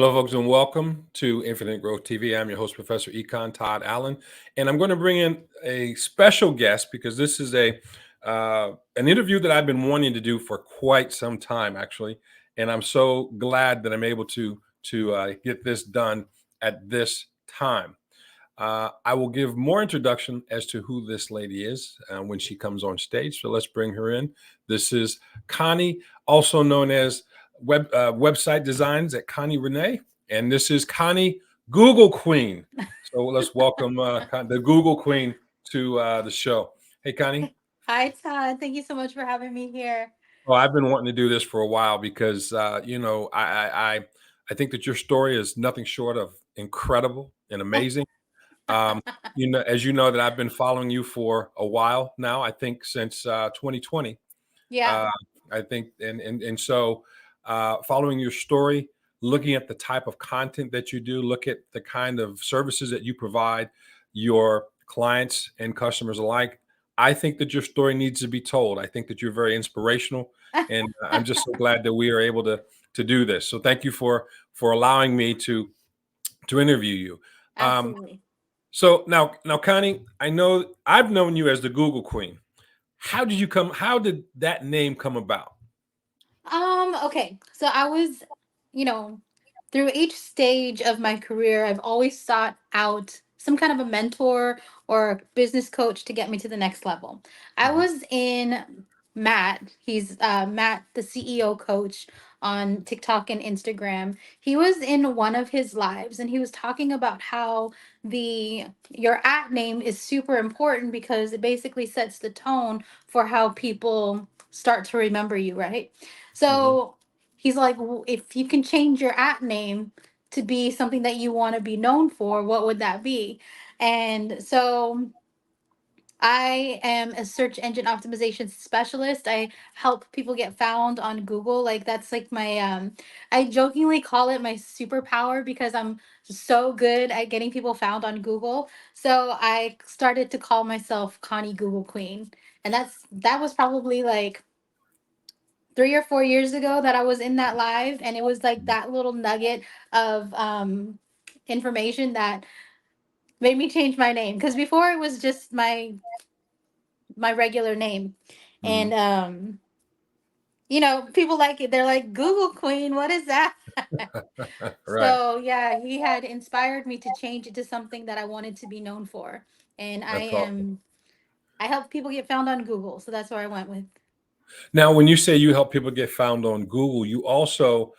Hello, folks, and welcome to Infinite Growth TV. I'm your host, Professor Econ Todd Allen, and I'm going to bring in a special guest because this is an interview that I've been wanting to do for quite some time, actually, and I'm so glad that I'm able to get this done at this time. I will give more introduction as to who this lady is when she comes on stage. So let's bring her in. This is Connie, also known as website designs at Connie Renee, and this is Connie Google Queen. So let's welcome the Google Queen to the show. Hey, Connie. Hi, Todd. Thank you so much for having me here. Well, I've been wanting to do this for a while because I think that your story is nothing short of incredible and amazing. Um, as you know, that I've been following you for a while now. I think since 2020. Yeah. Uh, I think, and so following your story, looking at the type of content that you do, look at the kind of services that you provide your clients and customers alike. I think that your story needs to be told. I think that you're very inspirational, and I'm just so glad that we are able to do this. So thank you for allowing me to interview you. Um, Absolutely. so now, Connie, I know I've known you as the Google Queen. How did that name come about? Okay. So I was, you know, through each stage of my career, I've always sought out some kind of a mentor or a business coach to get me to the next level. I Mhm. was in Matt. He's Matt, the CEO coach on TikTok and Instagram. He was in one of his lives and he was talking about how the your at name is super important because it basically sets the tone for how people start to remember you, right? Mhm. So he's like, if you can change your at name to be something that you want to be known for, what would that be? And so I am a search engine optimization specialist. I help people get found on Google. Like that's like my I jokingly call it my superpower because I'm so good at getting people found on Google. So I started to call myself Connie Google Queen. And that was probably like 3 or 4 years ago that I was in that live, and it was like that little nugget of information that made me change my name because before it was just my regular name, and Mhm. people like it. They're like Google Queen, what is that? Right. So yeah, he had inspired me to change it to something that I wanted to be known for, and That's awesome. I help people get found on Google, so that's where I went with. Now, when you say you help people get found on Google, you also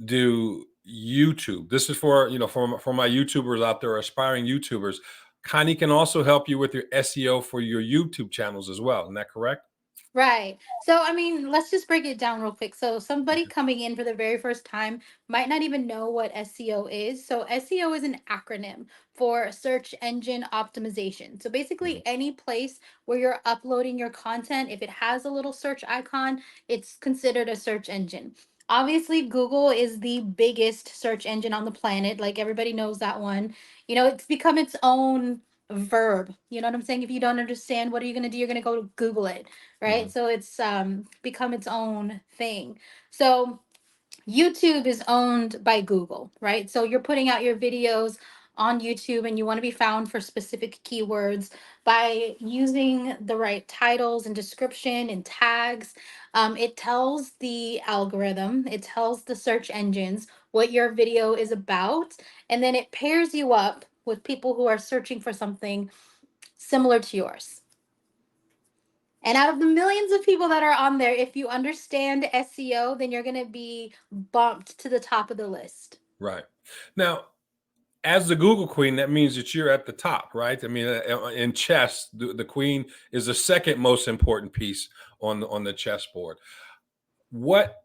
do YouTube. This is for my YouTubers out there, aspiring YouTubers. Connie can also help you with your SEO for your YouTube channels as well. Isn't that correct? Right. So, I mean, let's just break it down real quick. So, somebody coming in for the very first time might not even know what SEO is. So, SEO is an acronym for search engine optimization. So, Mhm. basically, any place where you're uploading your content, if it has a little search icon, it's considered a search engine. Obviously, Google is the biggest search engine on the planet. Like, everybody knows that one. It's become its own verb. You know what I'm saying? If you don't understand, what are you going to do? You're going to go Google it, right? Mhm. So it's become its own thing. So YouTube is owned by Google, right? So you're putting out your videos on YouTube and you want to be found for specific keywords by using the right titles and description and tags. It tells the algorithm, it tells the search engines what your video is about, and then it pairs you up with people who are searching for something similar to yours. And out of the millions of people that are on there, if you understand SEO, then you're going to be bumped to the top of the list. Right. Now, as the Google Queen, that means that you're at the top, right? I mean, in chess, the queen is the second most important piece on the chessboard. What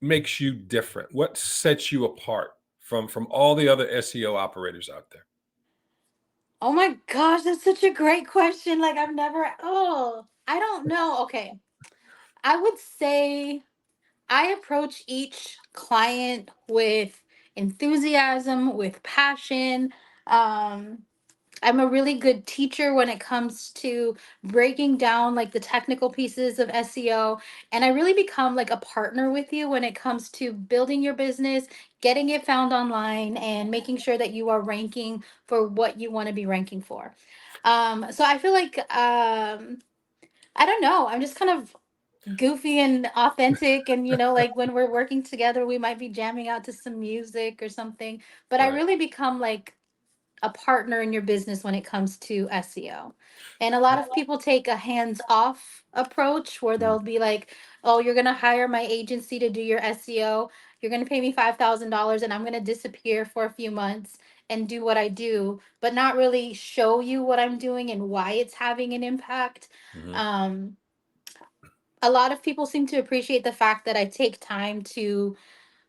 makes you different? What sets you apart from all the other SEO operators out there? Oh my gosh, that's such a great question. Like, I don't know. Okay. I would say I approach each client with enthusiasm, with passion. Um, I'm a really good teacher when it comes to breaking down like the technical pieces of SEO. And I really become like a partner with you when it comes to building your business, getting it found online, and making sure that you are ranking for what you want to be ranking for. So I feel like I don't know. I'm just kind of goofy and authentic, and like when we're working together we might be jamming out to some music or something, but I Right. really become like a partner in your business when it comes to SEO. And a lot of people take a hands off approach where Mhm. they'll be like, oh, you're going to hire my agency to do your SEO. You're going to pay me $5,000 and I'm going to disappear for a few months and do what I do, but not really show you what I'm doing and why it's having an impact. Mhm. Um, a lot of people seem to appreciate the fact that I take time to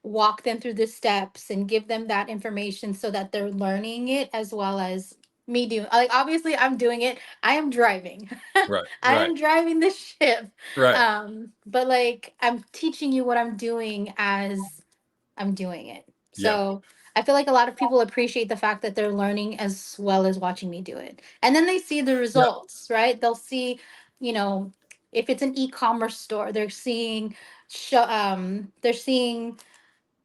walk them through the steps and give them that information so that they're learning it as well as me doing, like, obviously I'm doing it, I am driving. Right. I Right. am driving this ship. Right. But like I'm teaching you what I'm doing as I'm doing it. Yeah. So I feel like a lot of people appreciate the fact that they're learning as well as watching me do it. And then they see the Yeah. results, right? They'll see, you know, if it's an e-commerce store, they're seeing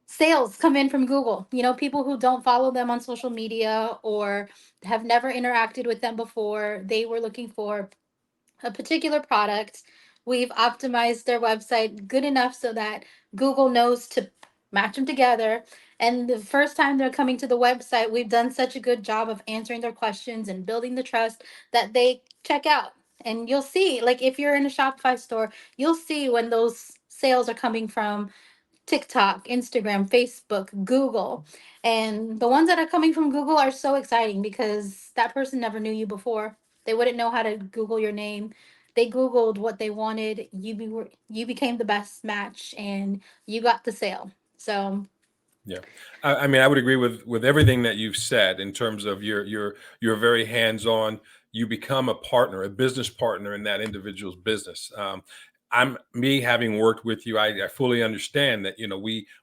sales come in from Google. People who don't follow them on social media or have never interacted with them before, they were looking for a particular product. We've optimized their website good enough so that Google knows to match them together. And the first time they're coming to the website, we've done such a good job of answering their questions and building the trust that they check out. And you'll see, like, if you're in a Shopify store, you'll see when those sales are coming from TikTok, Instagram, Facebook, Google. And the ones that are coming from Google are so exciting because that person never knew you before. They wouldn't know how to Google your name. They Googled what they wanted. You became the best match and you got the sale. So, Yeah, I mean, I would agree with everything that you've said in terms of you're very hands on. You become a partner, a business partner in that individual's business. I'm me having worked with you. I fully understand that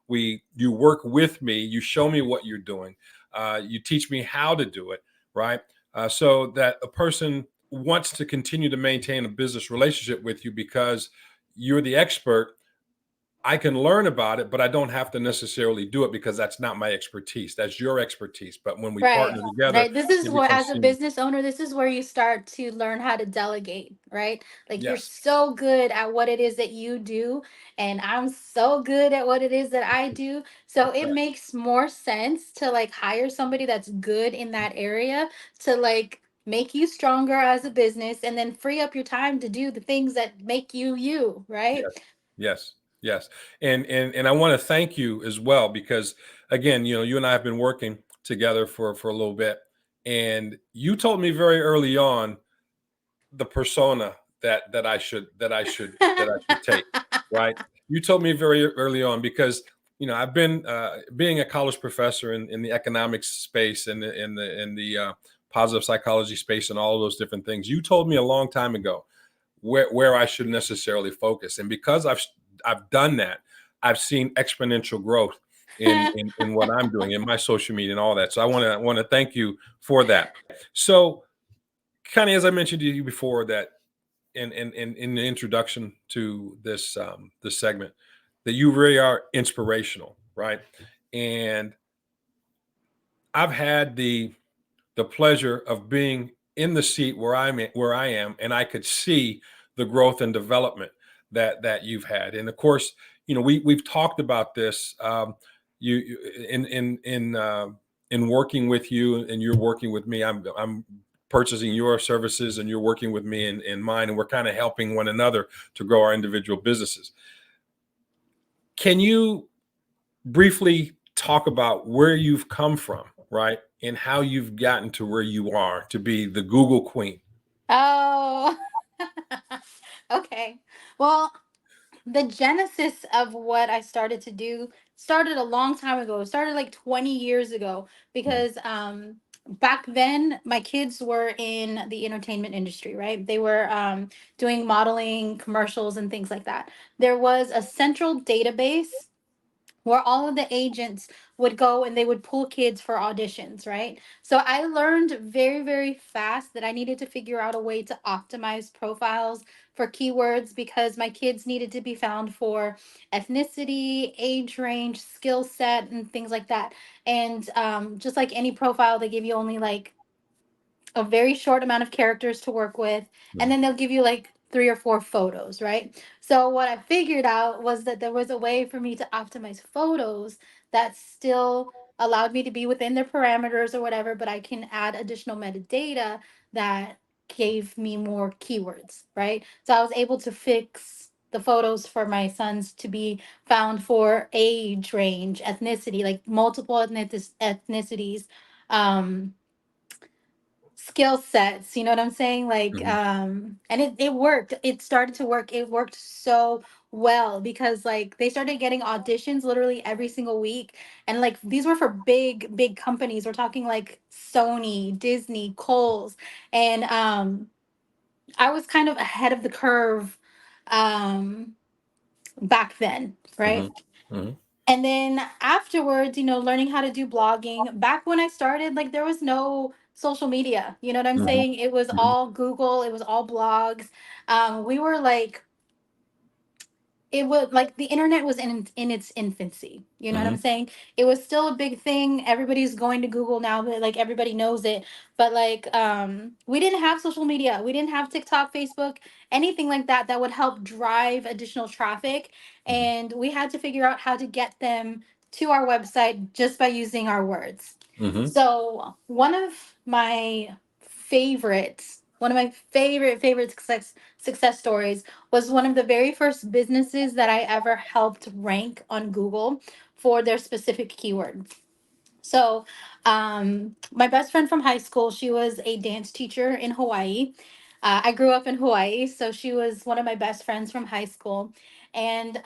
we you work with me. You show me what you're doing. You teach me how to do it, right? So that a person wants to continue to maintain a business relationship with you because you're the expert. I can learn about it, but I don't have to necessarily do it because that's not my expertise. That's your expertise. But when we right. partner together, Right. This is it what, becomes as a seamless. business owner, this is where you start to learn how to delegate, right? Like you're Yes. so good at what it is that you do, and I'm so good at what it is that I do. So it Right. makes more sense to like hire somebody that's good in that area to like make you stronger as a business and then free up your time to do the things that make you you, right? Yes. Yes. Yes. And I want to thank you as well because again, you and I have been working together for a little bit, and you told me very early on the persona that I should take, right? You told me very early on because I've been being a college professor in the economics space and in the positive psychology space and all of those different things. You told me a long time ago where I should necessarily focus, and because I've done that, I've seen exponential growth in what I'm doing in my social media and all that. So I want to thank you for that. So, Connie, as I mentioned to you before, that in the introduction to this segment, that you really are inspirational, right? And I've had the pleasure of being in the seat where I am, and I could see the growth and development that you've had. And of course, we've talked about this. You in working with you, and you're working with me. I'm purchasing your services, and you're working with me in mine, and we're kind of helping one another to grow our individual businesses. Can you briefly talk about where you've come from, right? And how you've gotten to where you are to be the Google queen. Oh, okay. Well, the genesis of what I started to do started a long time ago. It started like 20 years ago Mhm. because back then my kids were in the entertainment industry, right? They were doing modeling, commercials, and things like that. There was a central database where all of the agents would go and they would pull kids for auditions, right? So I learned very, very fast that I needed to figure out a way to optimize profiles for keywords because my kids needed to be found for ethnicity, age range, skill set, and things like that. And just like any profile, they give you only like a very short amount of characters to work with, and Mhm. then they'll give you like 3 or 4 photos, right? So what I figured out was that there was a way for me to optimize photos that still allowed me to be within their parameters or whatever, but I can add additional metadata that gave me more keywords, right? So I was able to fix the photos for my sons to be found for age range, ethnicity, like multiple ethnicities, um skill sets, you know what I'm saying? Like Mhm. and it worked. It started to work. It worked so well because like they started getting auditions literally every single week, and like these were for big companies. We're talking like Sony, Disney, Kohl's, and I was kind of ahead of the curve um back then, right? Mhm. Mhm. And then afterwards, learning how to do blogging. Back when I started, like there was no social media. You know what I'm Mhm. saying? It was Mhm. all Google, it was all blogs. We were like, it was like the internet was in its infancy. You know what I'm Mhm. saying? It was still a big thing. Everybody's going to Google now, but like everybody knows it. But like we didn't have social media. We didn't have TikTok, Facebook, anything like that that would help drive additional traffic, Mhm. and we had to figure out how to get them to our website just by using our words. Mhm. So, one of my favorite success stories was one of the very first businesses that I ever helped rank on Google for their specific keyword. So, my best friend from high school, she was a dance teacher in Hawaii. I grew up in Hawaii, so she was one of my best friends from high school. And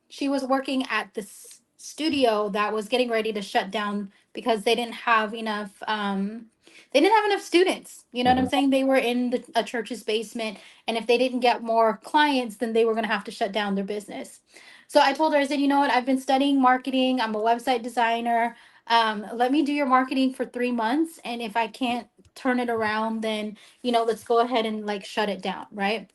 she was working at this studio that was getting ready to shut down because they didn't have enough students. You know what I'm Mhm. saying? They were in a church's basement, and if they didn't get more clients, then they were going to have to shut down their business. So I told her, I said, you know what? I've been studying marketing. I'm a website designer. Let me do your marketing for 3 months, and if I can't turn it around, then let's go ahead and like shut it down, right?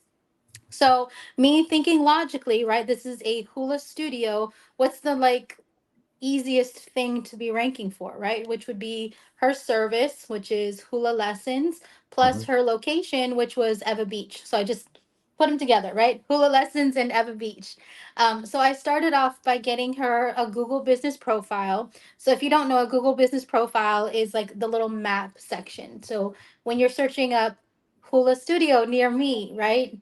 So me thinking logically, right? This is a hula studio. What's the like easiest thing to be ranking for, right? Which would be her service, which is hula lessons, plus Mhm. her location, which was Eva Beach. So I just put them together, right? Hula lessons and Eva Beach. So I started off by getting her a Google business profile. So if you don't know, a Google business profile is like the little map section. So when you're searching up hula studio near me, right?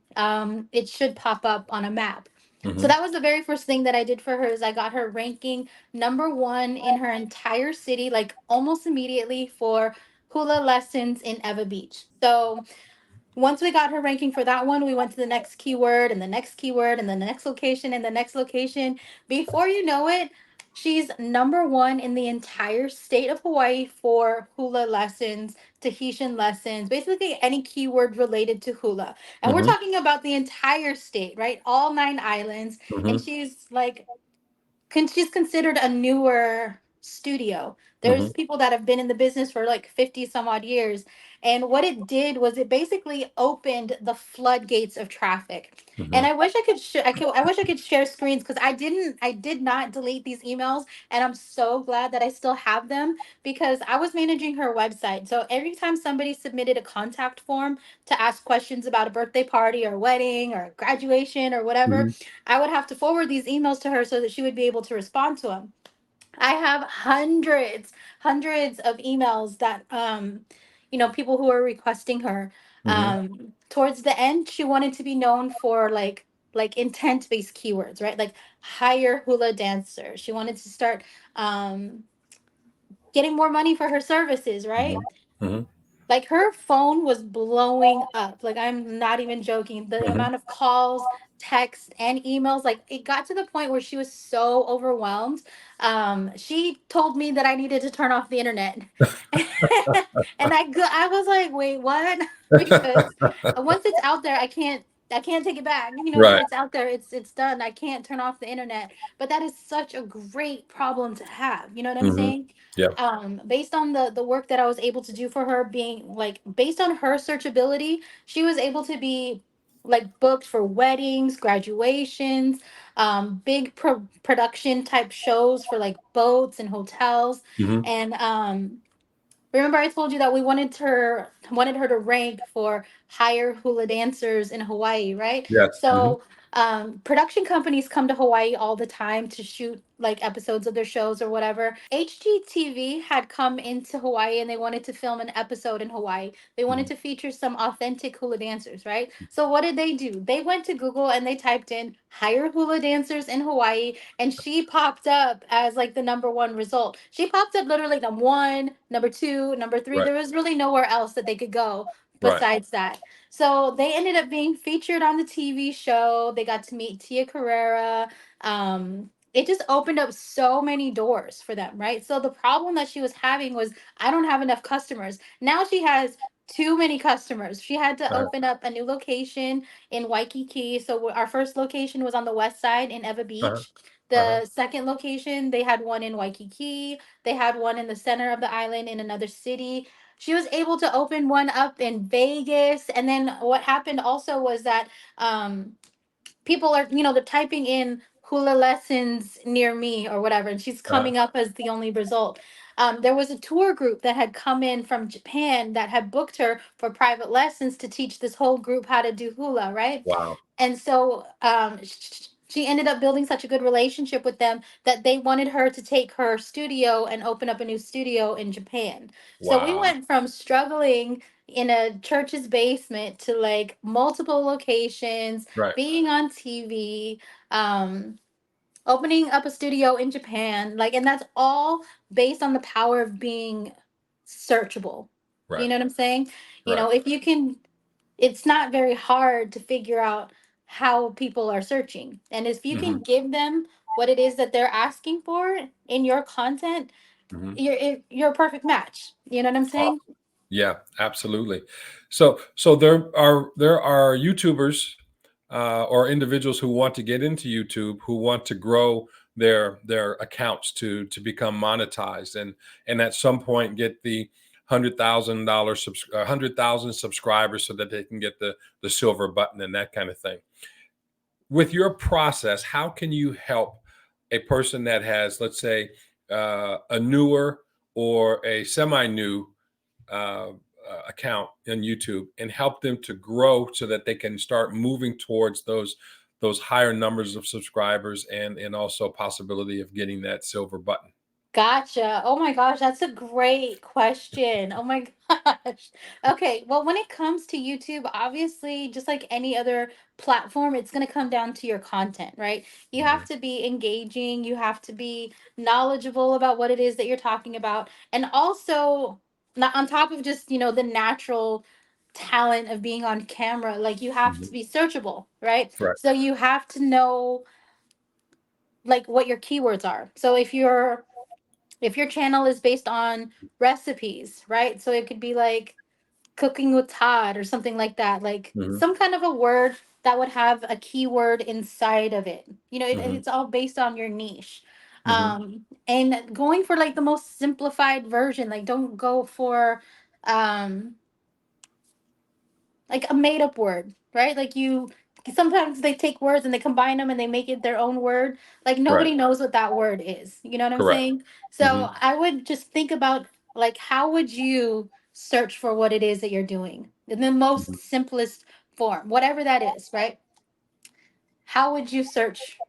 It should pop up on a map. So Mhm. that was the very first thing that I did for her is I got her ranking number one in her entire city, like almost immediately for hula lessons in Eva Beach. So once we got her ranking for that one, we went to the next keyword and the next keyword and then the next location and the next location. Before you know it, she's number one in the entire state of Hawaii for hula lessons, Tahitian lessons, basically any keyword related to hula. And we're Mhm. talking about the entire state, right? All 9 islands. And Mhm. she's like she's considered a newer studio. There's Mhm. people that have been in the business for like 50 some odd years. And what it did was it basically opened the floodgates of traffic. And Mhm. I wish I wish I could share screens because I did not delete these emails, and I'm so glad that I still have them because I was managing her website. So every time somebody submitted a contact form to ask questions about a birthday party or wedding or graduation or whatever, Mhm. I would have to forward these emails to her so that she would be able to respond to them. I have hundreds of emails that people who are requesting her. Mhm. Towards the end, she wanted to be known for like intent based keywords, right? Like hire hula dancer. She wanted to start um getting more money for her services, right? Mhm. Mhm. Like her phone was blowing up. Like I'm not even joking. The Mhm. amount of calls, texts, and emails, like it got to the point where she was so overwhelmed. She told me that I needed to turn off the internet. And I was like, wait, what? Because once it's out there, I can't. I can't take it back. You know, Right. it's out there. It's done. I can't turn off the internet. But that is such a great problem to have. You know what I'm Hmm. saying? Yeah. Based on the work that I was able to do for her, being like based on her searchability, she was able to be like booked for weddings, graduations, big production type shows for like boats and hotels, Hmm. and remember, I told you that we wanted her to rank for higher hula dancers in Hawaii, right? Yes. Hmm. So, production companies come to Hawaii all the time to shoot like episodes of their shows or whatever. HGTV had come into Hawaii and they wanted to film an episode in Hawaii. They wanted to feature some authentic hula dancers, right? So what did they do? They went to Google and they typed in hire hula dancers in Hawaii, and she popped up as like the number one result. She popped up literally number one, number two, number three. Right. There was really nowhere else that they could go Right. besides that. So they ended up being featured on the TV show. They got to meet Tia Carrera. It just opened up so many doors for them, right? So the problem that she was having was, I don't have enough customers. Now she has too many customers. She had to Uh-huh. open up a new location in Waikiki. So our first location was on the west side in Eva Uh-huh. Beach. Uh-huh. The second location, they had one in Waikiki. They had one in the center of the island in another city. She was able to open one up in Vegas. And then what happened also was that people are, they're typing in hula lessons near me or whatever, and she's Uh-huh. coming up as the only result. There was a tour group that had come in from Japan that had booked her for private lessons to teach this whole group how to do hula, right? Wow. And so she ended up building such a good relationship with them that they wanted her to take her studio and open up a new studio in Japan. So we Wow. went from struggling in a church's basement to like multiple locations, Right. being on TV, um, opening up a studio in Japan. Like, and that's all based on the power of being searchable. You Right. know what I'm saying? Right. If you can, it's not very hard to figure out how people are searching. And if you Hmm. can give them what it is that they're asking for in your content, Hmm. you're a perfect match. You know what I'm saying? Yeah, absolutely. So there are YouTubers or individuals who want to get into YouTube, who want to grow their accounts to become monetized, and at some point get the $100,000 subscribers so that they can get the silver button and that kind of thing. With your process, how can you help a person that has, let's say, a newer or a semi-new account on YouTube and help them to grow so that they can start moving towards those higher numbers of subscribers and also possibility of getting that silver button? Gotcha. Oh my gosh, that's a great question. Oh my gosh. Okay, well, when it comes to YouTube, obviously, just like any other platform, it's going to come down to your content, right? You have Mhm. to be engaging, you have to be knowledgeable about what it is that you're talking about. And also, not on top of just, the natural talent of being on camera, like you have Mhm. to be searchable, right? Right. So you have to know like what your keywords are. So if your channel is based on recipes, right? So it could be like cooking with Todd or something like that, like Hmm. some kind of a word that would have a keyword inside of it. Hmm. It's all based on your niche. Hmm. And going for like the most simplified version, like don't go for um like a made up word, right? Like you sometimes they take words and they combine them and they make it their own word. Like Right. nobody knows what that word is. You know what I'm Correct. saying? Hmm. So I would just think about like how would you search for what it is that you're doing in the most Hmm. simplest form, whatever that is, right? How would you search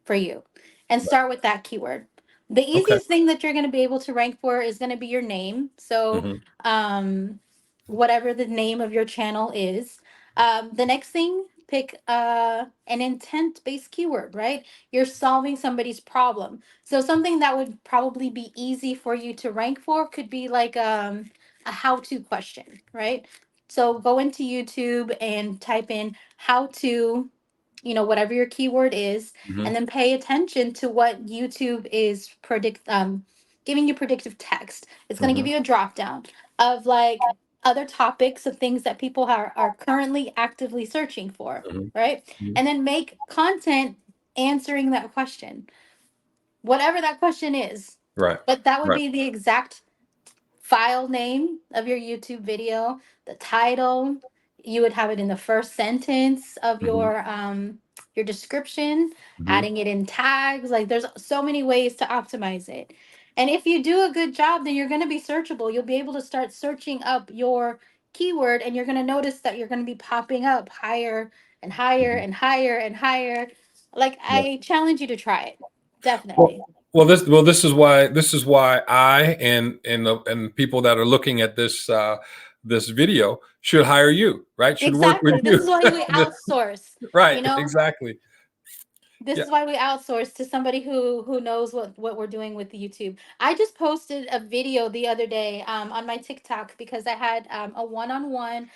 for you and Right. start with that keyword? The Okay. easiest thing that you're going to be able to rank for is going to be your name. So, Hmm. um, whatever the name of your channel is. The next thing, pick an intent based keyword, right? You're solving somebody's problem. So, something that would probably be easy for you to rank for could be like a how to question, right? So, go into YouTube and type in how to, whatever your keyword is, Hmm. and then pay attention to what YouTube is giving you predictive text. It's going to give Hmm. you a drop down of like other topics of things that people are currently actively searching for, Mhm. right? Mhm. And then make content answering that question, whatever that question is. Right. But that would Right. be the exact file name of your YouTube video, the title. You would have it in the first sentence of Mhm. your description, Mhm. adding it in tags. Like there's so many ways to optimize it. And if you do a good job, then you're going to be searchable. You'll be able to start searching up your keyword and you're going to notice that you're going to be popping up higher and higher Mhm. and higher and higher. Like Yeah. I challenge you to try it. Definitely. This is why I and people that are looking at this video should hire you, right? Should work with Exactly. This you. is why we outsource. Right. You know, Exactly. this Yeah. is why we outsource to somebody who knows what we're doing with the YouTube. I just posted a video the other day on my TikTok because I had a one-on-one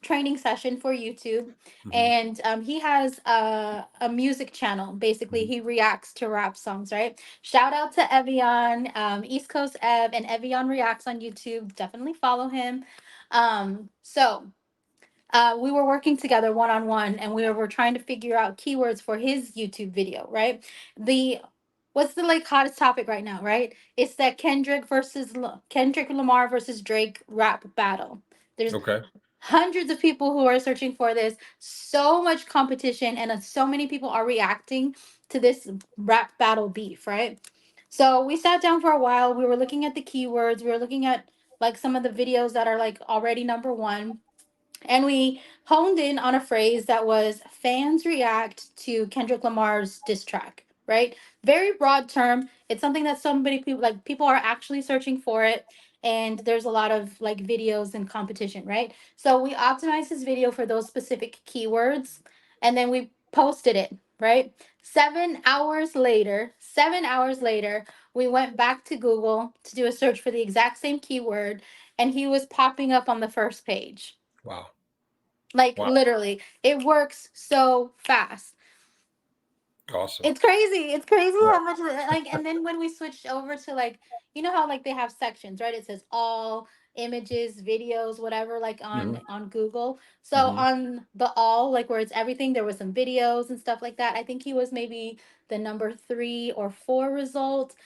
training session for YouTube, Mhm. and he has a music channel. Basically, Mhm. he reacts to rap songs. Right. Shout out to Evian, East Coast Ev, and Evian Reacts on YouTube. Definitely follow him. So we were working together one on one, and we were trying to figure out keywords for his YouTube video, right? The What's the like hottest topic right now, right? It's that Kendrick Lamar versus Drake rap battle. There's Okay. hundreds of people who are searching for this, so much competition, and so many people are reacting to this rap battle beef, right? So we sat down for a while. We were looking at the keywords. We were looking at like some of the videos that are like already number one, and we honed in on a phrase that was fans react to Kendrick Lamar's diss track, right? Very broad term. It's something that somebody people like people are actually searching for it. And there's a lot of like videos and competition, right? So we optimized this video for those specific keywords and then we posted it, right? 7 hours later, we went back to Google to do a search for the exact same keyword and he was popping up on the first page. Wow. Like Wow. literally, it works so fast. Awesome. It's crazy. It's crazy Right. how much like and then when we switched over to like you know how like they have sections, right? It says all images, videos, whatever like Mhm. on Google. So Mhm. on the all like where it's everything, there was some videos and stuff like that. I think he was maybe the number 3 or 4 result.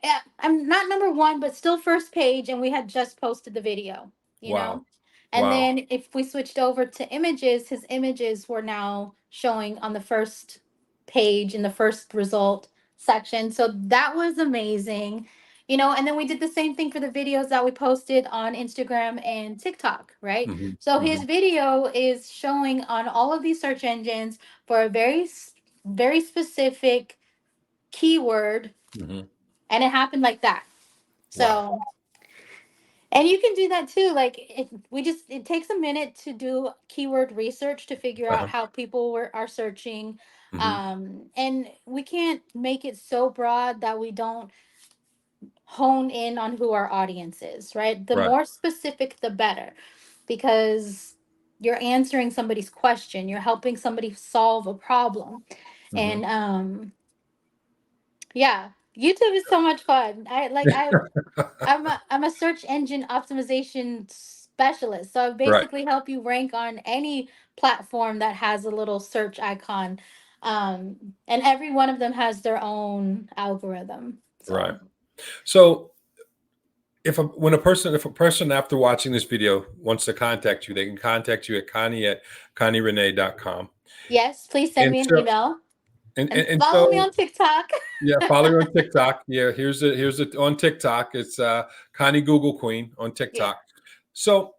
Yeah, I'm not number 1, but still first page and we had just posted the video, you Wow. know? And Wow. then if we switched over to images, his images were now showing on the first page in the first result section. So that was amazing. You know, and then we did the same thing for the videos that we posted on Instagram and TikTok, right? Mhm. So his Mhm. video is showing on all of these search engines for a very specific keyword, Mhm. and it happened like that. Wow. So and you can do that too. Like it takes a minute to do keyword research to figure out Uh-huh. how people are searching. Mhm. And we can't make it so broad that we don't hone in on who our audience is, right? The Right. more specific, the better, because you're answering somebody's question, you're helping somebody solve a problem. Mhm. And yeah, YouTube is so much fun. I'm a search engine optimization specialist. So I Right. basically help you rank on any platform that has a little search icon. And every one of them has their own algorithm. Right. So So if a person after watching this video wants to contact you, they can contact you at connierenee.com. yes, please send And me an so email and and follow me so on TikTok. yeah, follow me on TikTok. Yeah, here's it on TikTok. It's Connie Google Queen on Yeah. TikTok. So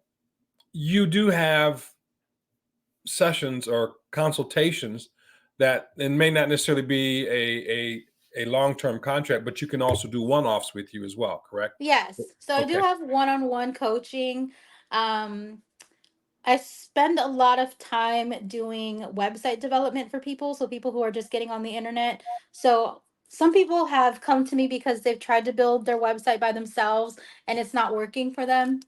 you do have sessions or consultations that and may not necessarily be a long-term contract, but you can also do one-offs with you as well, correct? Yes. So I do Okay. have one-on-one coaching. Um, I spend a lot of time doing website development for people. So people who are just getting on the internet. So some people have come to me because they've tried to build their website by themselves and it's not working for them.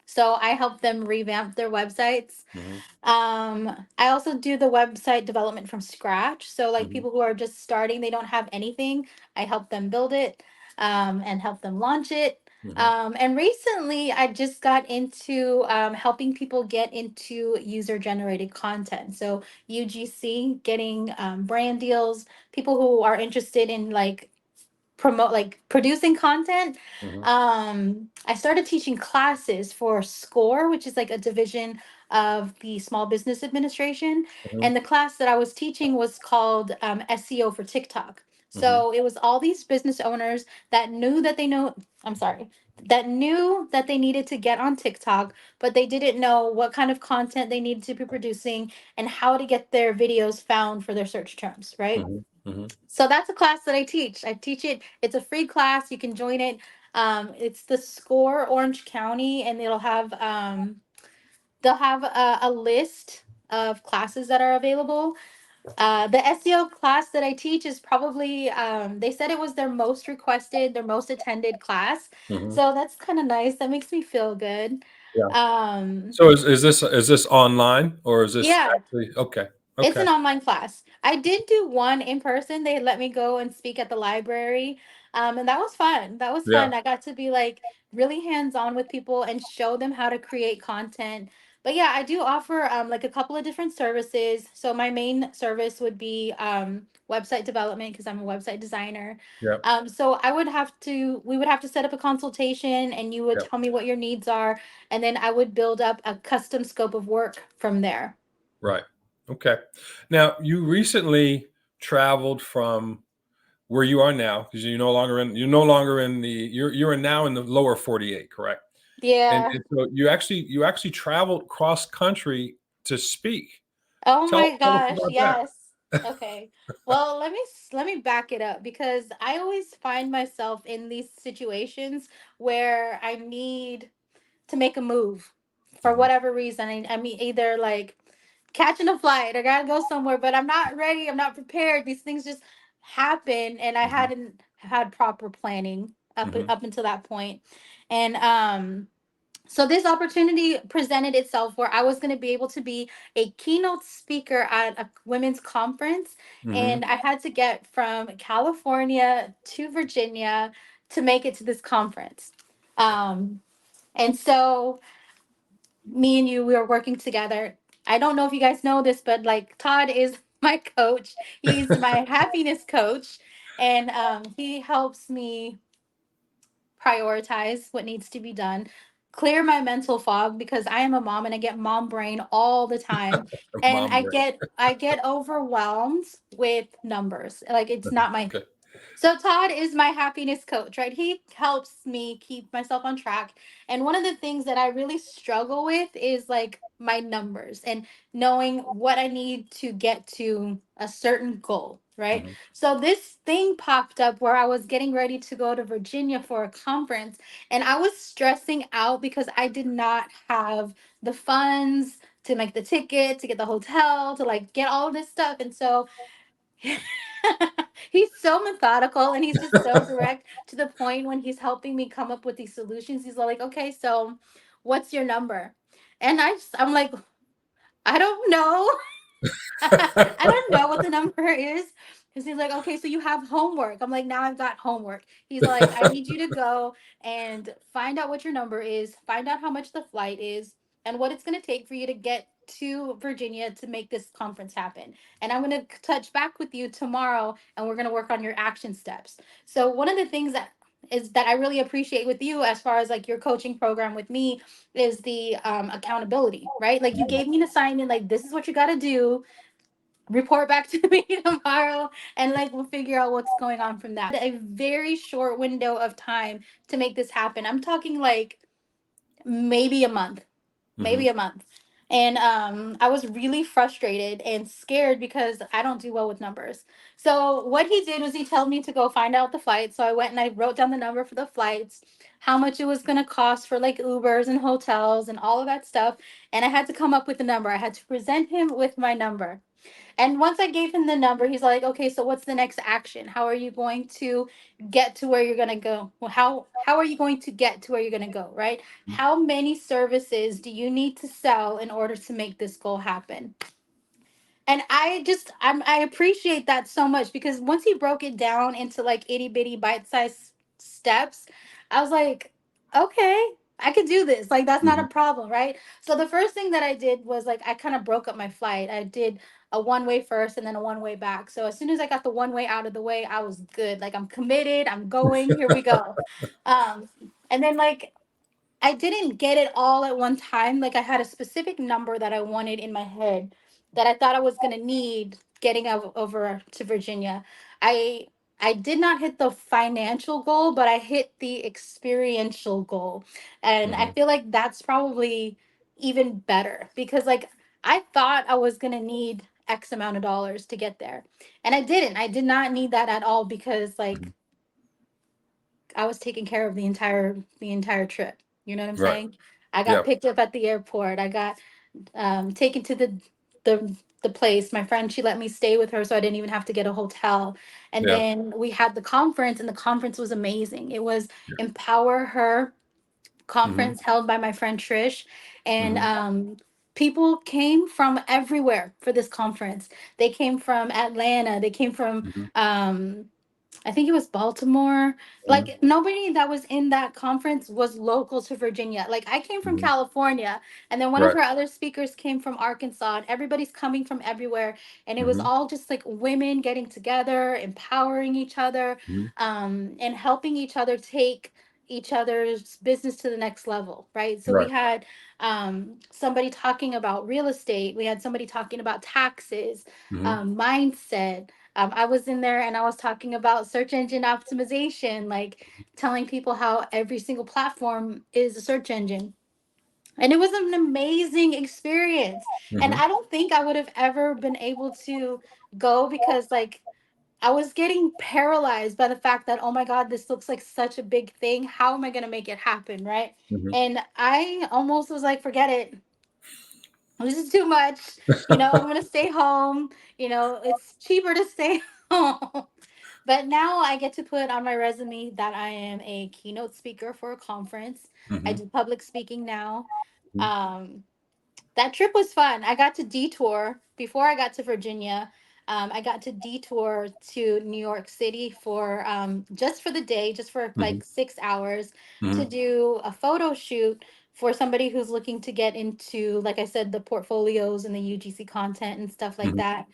So I help them revamp their websites. Hmm. I also do the website development from scratch. So like Hmm. people who are just starting, they don't have anything. I help them build it and help them launch it. Hmm. And recently, I just got into helping people get into user generated content. So, UGC, getting brand deals, people who are interested in like promote like producing content. Hmm. I started teaching classes for SCORE, which is like a division of the Small Business Administration, Hmm. and the class that I was teaching was called SEO for TikTok. Hmm. So it was all these business owners that knew that they know I'm sorry that knew that they needed to get on TikTok, but they didn't know what kind of content they needed to be producing and how to get their videos found for their search terms, right? Hmm. Hmm. So that's a class that I teach. I teach it. It's a free class. You can join it. It's the Score Orange County, and they'll have a list of classes that are available. The SEO class that I teach is probably they said it was their most requested, their most attended class. Hmm. So that's kind of nice. That makes me feel good. Yeah. Um, So is this online or is this yeah, actually okay? it's Okay. an online class. I did do one in person. They let me go and speak at the library. And that was fun. That was Yeah. fun. I got to be like really hands-on with people and show them how to create content. But yeah, I do offer like a couple of different services. So my main service would be website development because I'm a website designer. Yeah. So we would have to set up a consultation and you would Yeah. tell me what your needs are, and then I would build up a custom scope of work from there. Right. Okay. Now you recently traveled from where you are now because you're no longer in the you're now in the lower 48, correct? And, Yeah. and so you actually traveled cross country to speak. Oh Tell my tell us gosh, about that. yes. Okay. Well, let me back it up because I always find myself in these situations where I need to make a move for Mhm. whatever reason. I mean, either like catching a flight, I gotta go somewhere, but I'm not ready, I'm not prepared. These things just happen, and I Mhm. hadn't had proper planning Mhm. up until that point. And so this opportunity presented itself where I was going to be able to be a keynote speaker at a women's conference, Mhm. and I had to get from California to Virginia to make it to this conference. Um, and so me and you, we were working together. I don't know if you guys know this, but like Todd is my coach. He's my happiness coach, and he helps me prioritize what needs to be done, clear my mental fog because I am a mom and I get mom brain all the time. And Mom brain. I get overwhelmed with numbers. Like it's not my Okay. so Todd is my happiness coach, right? He helps me keep myself on track. And one of the things that I really struggle with is like my numbers and knowing what I need to get to a certain goal, right? Mhm. So this thing popped up where I was getting ready to go to Virginia for a conference, and I was stressing out because I did not have the funds to make the ticket, to get the hotel, to like get all of this stuff. And so he's so methodical and he's just so direct to the point when he's helping me come up with these solutions. He's like, okay, so what's your number? And I'm like, I don't know. I don't know what the number is. Because he's like, okay, so you have homework. I'm like, now I've got homework. He's like, I need you to go and find out what your number is, find out how much the flight is, and what it's going to take for you to get to Virginia to make this conference happen. And I'm going to touch back with you tomorrow and we're going to work on your action steps. So, one of the things that I really appreciate with you as far as like your coaching program with me is the accountability, right? Like you gave me an assignment, like this is what you got to do, report back to me tomorrow, and like we'll figure out what's going on from that. A very short window of time to make this happen. I'm talking like maybe a month, Mhm. maybe a month. And I was really frustrated and scared because I don't do well with numbers. So what he did was he told me to go find out the flights. So I went and I wrote down the number for the flights, how much it was going to cost for like Ubers and hotels and all of that stuff. And I had to come up with a number. I had to present him with my number. And once I gave him the number, he's like, "Okay, so what's the next action? How are you going to get to where you're going to go? Well, how are you going to get to where you're going to go, right? How many services do you need to sell in order to make this goal happen?" And I appreciate that so much because once he broke it down into like itty bitty bite-sized steps, I was like, okay, I could do this. Like, that's not a Mhm. problem, right? So the first thing that I did was like I kind of broke up my flight. I did a one way first and then a one way back. So as soon as I got the one way out of the way, I was good. Like, I'm committed. I'm going. Here we go. Um, and then like I didn't get it all at one time. Like, I had a specific number that I wanted in my head that I thought I was gonna need getting over to Virginia. I I did not hit the financial goal, but I hit the experiential goal. And I Mhm. feel like that's probably even better because like I thought I was gonna need X amount of dollars to get there. And I didn't. I did not need that at all because like Mhm. I was taking care of the entire trip. You know what I'm Right. saying? I got Yeah. picked up at the airport. I got taken to the the place. My friend, she let me stay with her, so I didn't even have to get a hotel. And Yeah. then we had the conference, and the conference was amazing. It was Yeah. Empower Her Mhm. conference held by my friend Trish, and Mhm. people came from everywhere for this conference. They came from Atlanta. They came from Mhm. I think it was Baltimore. Mhm. Like, nobody that was in that conference was local to Virginia. Like, I came from Mhm. California, and then one of Right. her other speakers came from Arkansas. And everybody's coming from everywhere, and it was Mhm. all just like women getting together, empowering each other, Mhm. and helping each other take each other's business to the next level, right? So we Right. had somebody talking about real estate. We had somebody talking about taxes, Mhm. mindset. I was in there and I was talking about search engine optimization, like telling people how every single platform is a search engine. And it was an amazing experience. And Mhm. I don't think I would have ever been able to go because, like, I was getting paralyzed by the fact that, oh my God, this looks like such a big thing. How am I going to make it happen? Right. Mhm. And I almost was like, forget it. This is too much. I'm going to stay home. It's cheaper to stay home. But now I get to put on my resume that I am a keynote speaker for a conference. I Mhm. do public speaking now. Mhm. Um, that trip was fun. I got to detour before I got to Virginia. I got to detour to New York City for just for the day, just for Mhm. like 6 hours to Mhm. do a photo shoot for somebody who's looking to get into, like I said, the portfolios and the UGC content and stuff like Mhm. that.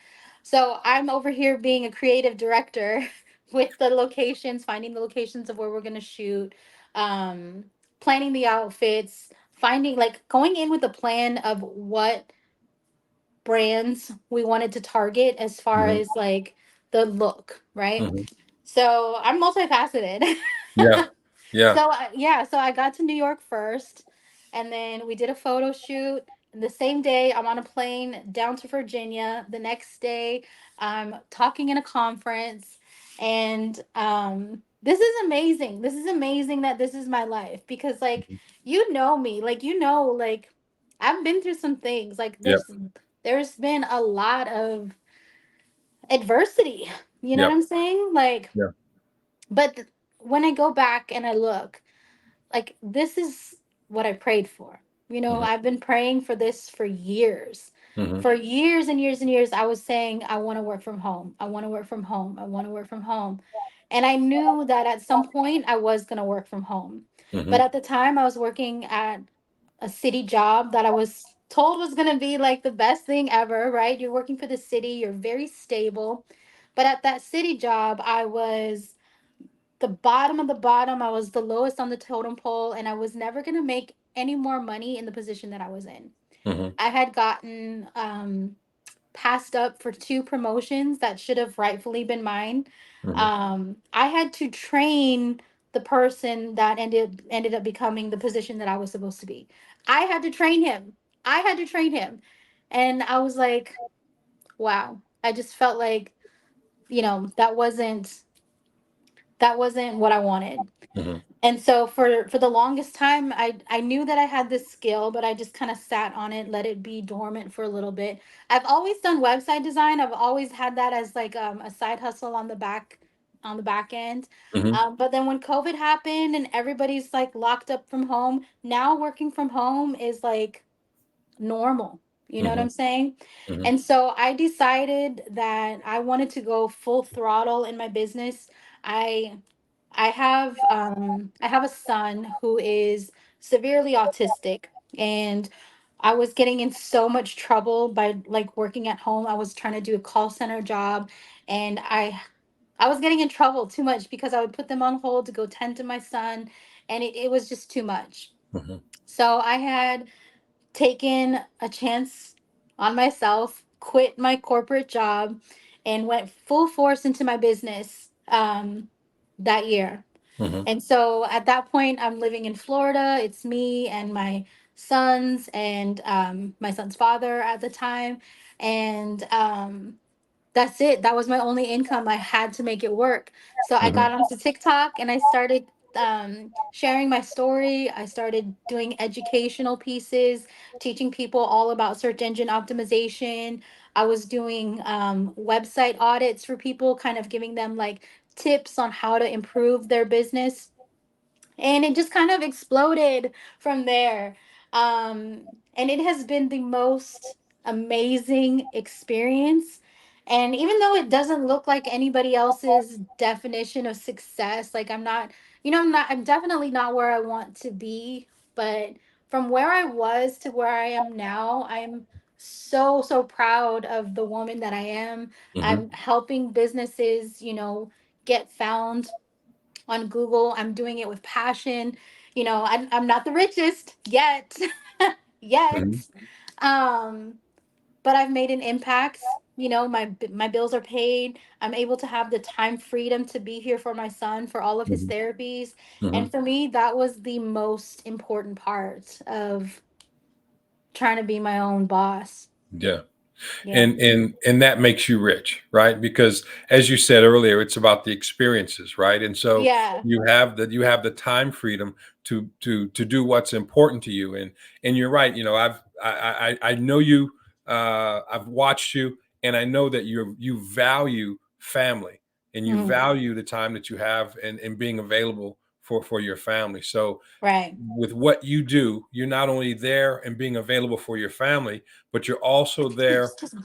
So I'm over here being a creative director with the locations, finding the locations of where we're going to shoot, um, planning the outfits, finding like going in with a plan of what brands we wanted to target as far Mhm. as like the look, right? Mhm. So I'm multifaceted. Yeah. Yeah. So I got to New York first, and then we did a photo shoot. And the same day, I'm on a plane down to Virginia. The next day, I'm talking in a conference, and this is amazing. This is amazing that this is my life because, like, Mhm. me, like, like I've been through some things. Like, Yep. there's been a lot of adversity. You know what Yep. I'm saying? Like, Yeah. but when I go back and I look, like, this is what I prayed for. Mhm. I've been praying for this for years. Mhm. For years and years and years, I was saying, I want to work from home. I want to work from home. I want to work from home. And I knew that at some point I was going to work from home. But Mhm. at the time, I was working at a city job that I was told was going to be like the best thing ever, right? You're working for the city, you're very stable. But at that city job, I was the bottom of the bottom. I was the lowest on the totem pole, and I was never going to make any more money in the position that I was in. Mhm. I had gotten passed up for two promotions that should have rightfully been mine. Mhm. I had to train the person that ended up becoming the position that I was supposed to be. I had to train him. I had to train him. And I was like, wow. I just felt like, that wasn't what I wanted. Mhm. And so for the longest time, I knew that I had this skill, but I just kind of sat on it, let it be dormant for a little bit. I've always done website design. I've always had that as like a side hustle on the back end. Mhm. But then when COVID happened and everybody's like locked up from home, now working from home is like normal. You know what Mhm. I'm saying? Mhm. And so I decided that I wanted to go full throttle in my business. I I have a son who is severely autistic, and I was getting in so much trouble by like working at home. I was trying to do a call center job, and I was getting in trouble too much because I would put them on hold to go tend to my son, and it was just too much. Mhm. So I had taken a chance on myself, quit my corporate job, and went full force into my business that year. Mhm. And so at that point, I'm living in Florida. It's me and my sons and my son's father at the time. And that's it. That was my only income. I had to make it work. So I got Mhm. onto TikTok and I started sharing my story. I started doing educational pieces, teaching people all about search engine optimization. I was doing website audits for people, kind of giving them like tips on how to improve their business, and it just kind of exploded from there. And it has been the most amazing experience. And even though it doesn't look like anybody else's definition of success, like I'm not, I'm definitely not where I want to be. But from where I was to where I am now, I'm so, so proud of the woman that I am. Mhm. I'm helping businesses, get found on Google. I'm doing it with passion. I'm not the richest yet, yet. Mhm. Um, but I've made an impact. My bills are paid. I'm able to have the time freedom to be here for my son for all of his Mhm. therapies. And Mhm. for me, that was the most important part of trying to be my own boss. Yeah. Yeah. And that makes you rich, right? Because as you said earlier, it's about the experiences, right? And so Yeah. you have the time freedom to do what's important to you. And you're right. I know you. I've watched you, and I know that you value family, and you Mhm. value the time that you have, and being available for your family. So Right. with what you do, you're not only there and being available for your family, but Excuse me.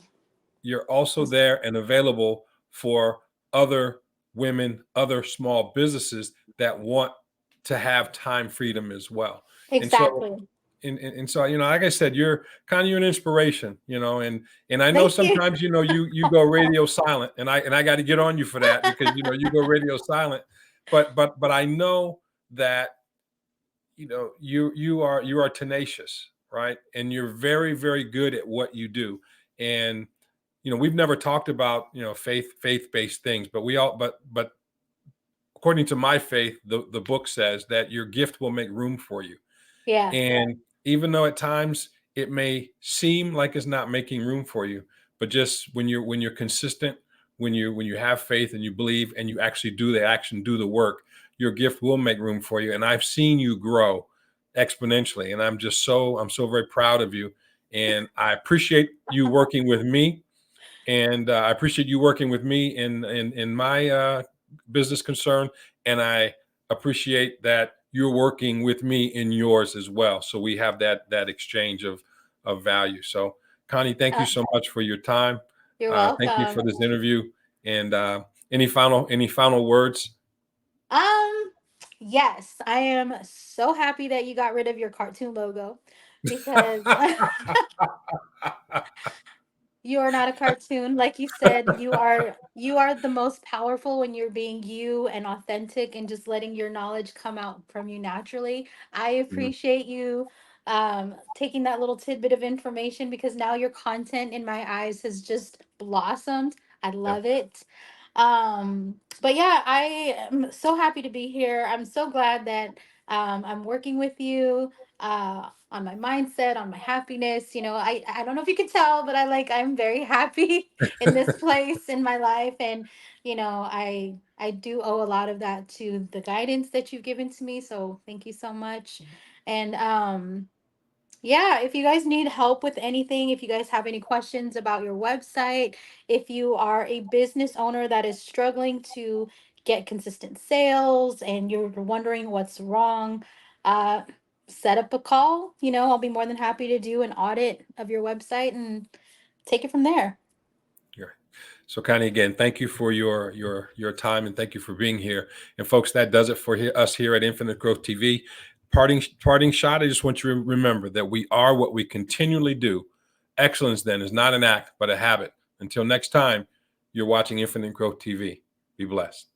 you're also there and available for other women, other small businesses that want to have time freedom as well. And so, Exactly. and so, like I said, you're an inspiration, and I know Thank you. sometimes, you go radio silent, and I got to get on you for that because, you go radio silent, but I know that, you are tenacious, right? And you're very, very good at what you do. And we've never talked about, faith-based things, but we all but according to my faith, the book says that your gift will make room for you. Yeah. And even though at times it may seem like it's not making room for you, but just when you're consistent, when you have faith and you believe and you actually do the action, do the work, your gift will make room for you. And I've seen you grow exponentially, and I'm so very proud of you. And I appreciate you working with me, and I appreciate you working with me in my business concern, and I appreciate that you're working with me in yours as well. So we have that exchange of value. So, Connie, thank you Uh, so much for your time. you're Thank you for welcome. this interview. And any final words? Um, yes, I am so happy that you got rid of your cartoon logo because you are not a cartoon. Like you said, you are the most powerful when you're being you and authentic and just letting your knowledge come out from you naturally. I Mhm. appreciate you taking that little tidbit of information because now your content in my eyes has just blossomed. I Yeah. love it. But yeah, I am so happy to be here. I'm so glad that I'm working with you on my mindset, on my happiness. I don't know if you can tell, but I'm very happy in this place in my life. And, I do owe a lot of that to the guidance that you've given to me. So thank you so much. And yeah, if you guys need help with anything, if you guys have any questions about your website, if you are a business owner that is struggling to get consistent sales and you're wondering what's wrong, uh, set up a call. I'll be more than happy to do an audit of your website and take it from there. Yeah. So Connie, again, thank you for your time, and thank you for being here. And folks, that does it for us here at Infinite Growth TV. Parting shot. I just want you to remember that we are what we continually do. Excellence then is not an act, but a habit. Until next time, you're watching Infinite Growth TV. Be blessed.